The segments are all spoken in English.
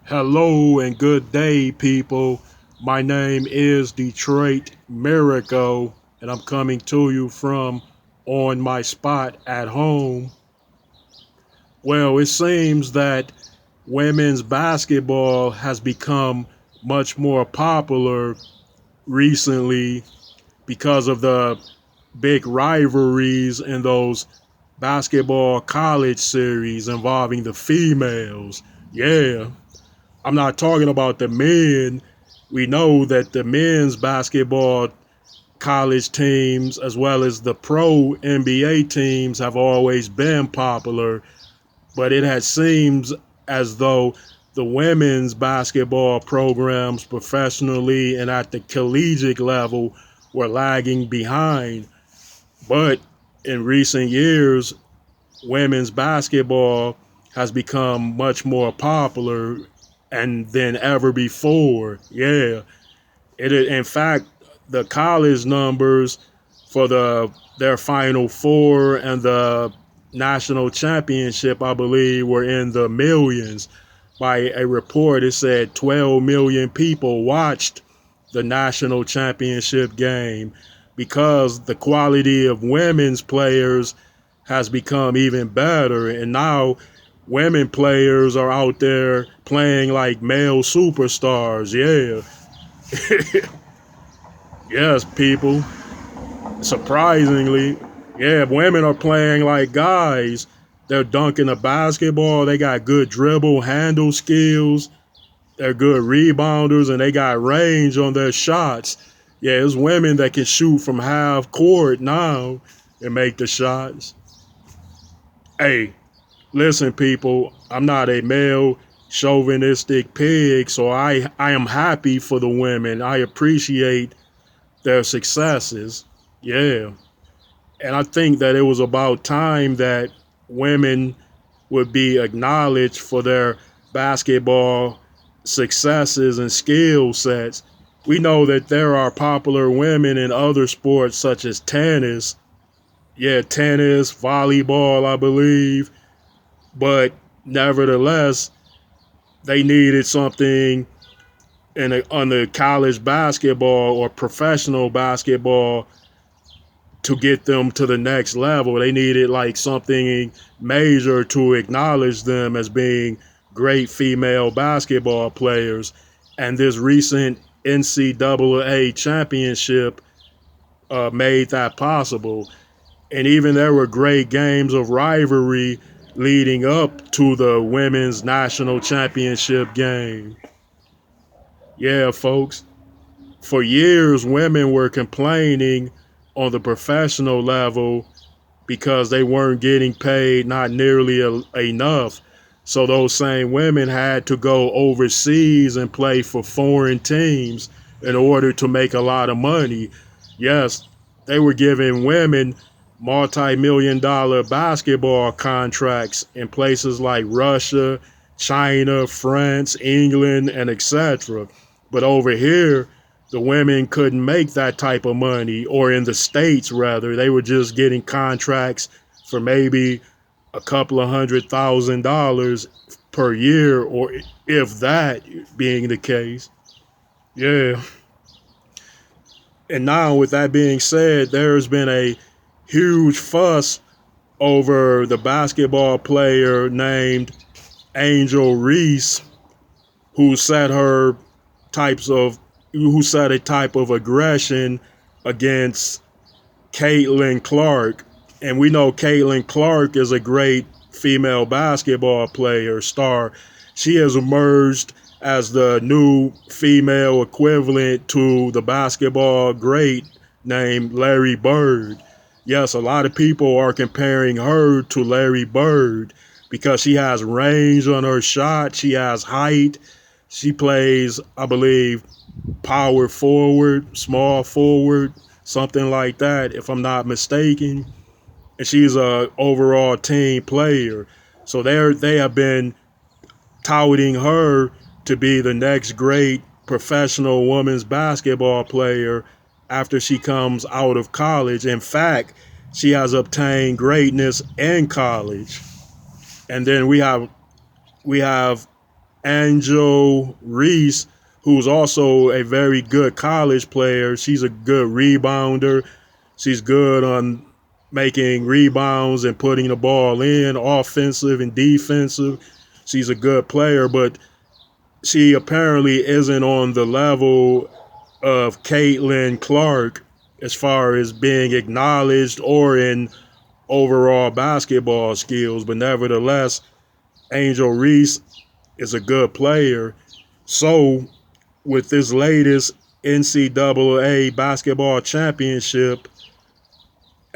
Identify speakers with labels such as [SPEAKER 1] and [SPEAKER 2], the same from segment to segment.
[SPEAKER 1] Hello and good day, people. My name is Detroit Miracle, and I'm coming to you from on my spot at home. Well, it seems that women's basketball has become much more popular recently because of the big rivalries in those basketball college series involving the females. Yeah, I'm not talking about the men. We know that the men's basketball college teams, as well as the pro NBA teams, have always been popular, but it has seems as though the women's basketball programs professionally and at the collegiate level were lagging behind. But in recent years, women's basketball has become much more popular and than ever before. Yeah, in fact, the college numbers for their Final Four and the national championship, I believe, were in the millions. By a report, it said 12 million people watched the national championship game because the quality of women's players has become even better. And now women players are out there playing like male superstars. Yeah. Yes, people. Surprisingly, yeah, women are playing like guys. They're dunking the basketball. They got good dribble handle skills. They're good rebounders and they got range on their shots. Yeah, it's women that can shoot from half court now and make the shots. Hey, listen, people, I'm not a male chauvinistic pig, so I am happy for the women. I appreciate their successes. Yeah. And I think that it was about time that women would be acknowledged for their basketball successes and skill sets. We know that there are popular women in other sports such as tennis. Yeah, tennis, volleyball, I believe. But nevertheless, they needed something on the college basketball or professional basketball to get them to the next level. They needed like something major to acknowledge them as being great female basketball players. And this recent NCAA championship made that possible. And even there were great games of rivalry leading up to the women's national championship game. Yeah, folks. For years, women were complaining on the professional level because they weren't getting paid not nearly enough. So those same women had to go overseas and play for foreign teams in order to make a lot of money. Yes, they were giving women multi-million dollar basketball contracts in places like Russia, China, France, England, and etc. But over here, the women couldn't make that type of money, or in the States, rather. They were just getting contracts for maybe a couple of $100,000 per year, or if that being the case. Yeah. And now, with that being said, there's been a huge fuss over the basketball player named Angel Reese, who set her types of who set a type of aggression against Caitlin Clark. And we know Caitlin Clark is a great female basketball player, star. She has emerged as the new female equivalent to the basketball great named Larry Bird. Yes, a lot of people are comparing her to Larry Bird because she has range on her shot, she has height, she plays, I believe, power forward, small forward, something like that, if I'm not mistaken. And she's a overall team player. So they have been touting her to be the next great professional women's basketball player after she comes out of college. In fact, she has obtained greatness in college. And then we have Angel Reese, who's also a very good college player. She's a good rebounder. She's good on making rebounds and putting the ball in, offensive and defensive. She's a good player, but she apparently isn't on the level of Caitlin Clark as far as being acknowledged or in overall basketball skills. But nevertheless, Angel Reese is a good player. So, with this latest NCAA basketball championship,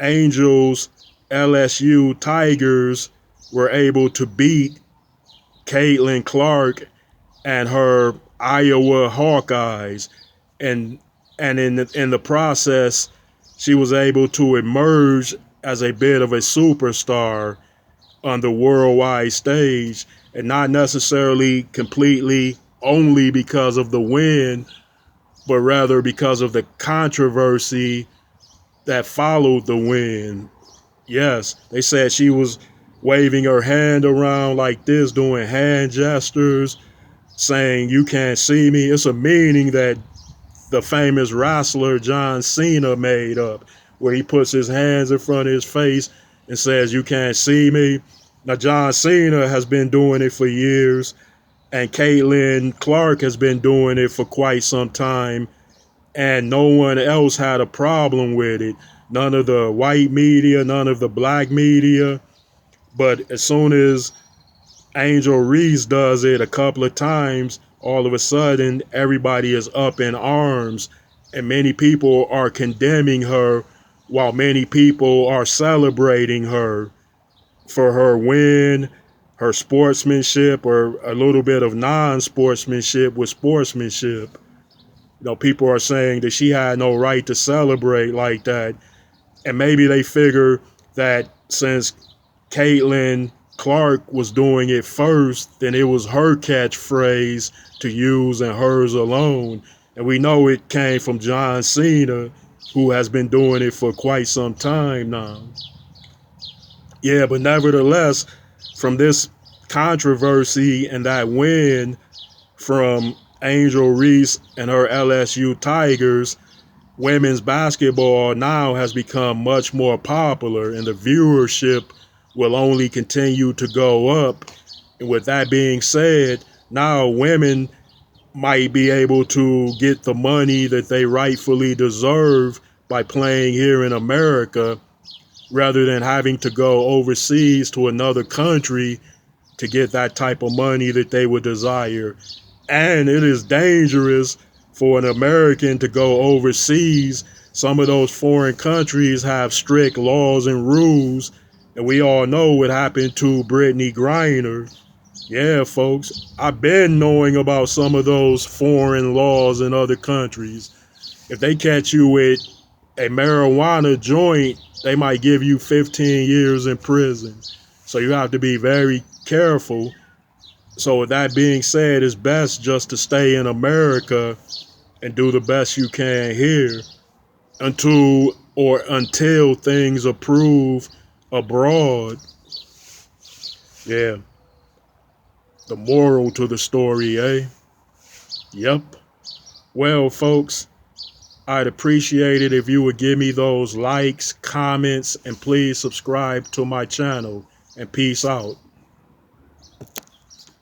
[SPEAKER 1] Angels LSU Tigers were able to beat Caitlin Clark and her Iowa Hawkeyes, and in the process, she was able to emerge as a bit of a superstar on the worldwide stage, and not necessarily completely only because of the win, but rather because of the controversy that followed the win. Yes, they said she was waving her hand around like this, doing hand gestures, saying, "You can't see me." It's a meaning that the famous wrestler John Cena made up, where he puts his hands in front of his face and says, "You can't see me." Now, John Cena has been doing it for years, and Caitlin Clark has been doing it for quite some time, and no one else had a problem with it. None of the white media, none of the black media. But as soon as Angel Reese does it a couple of times, all of a sudden everybody is up in arms, and many people are condemning her while many people are celebrating her for her win, her sportsmanship, or a little bit of non-sportsmanship with sportsmanship. People are saying that she had no right to celebrate like that, and maybe they figure that since Caitlin Clark was doing it first, then it was her catchphrase to use and hers alone. And we know it came from John Cena, who has been doing it for quite some time now. Yeah, but nevertheless, from this controversy and that win from Angel Reese and her LSU Tigers, women's basketball now has become much more popular, and the viewership will only continue to go up. And with that being said, now women might be able to get the money that they rightfully deserve by playing here in America rather than having to go overseas to another country to get that type of money that they would desire. And it is dangerous for an American to go overseas. Some of those foreign countries have strict laws and rules, and we all know what happened to Brittany Griner. Yeah, folks, I've been knowing about some of those foreign laws in other countries. If they catch you with a marijuana joint, they might give you 15 years in prison. So you have to be very careful. So with that being said, it's best just to stay in America and do the best you can here until things improve abroad. Yeah. The moral to the story, eh? Yep. Well, folks, I'd appreciate it if you would give me those likes, comments, and please subscribe to my channel. And peace out.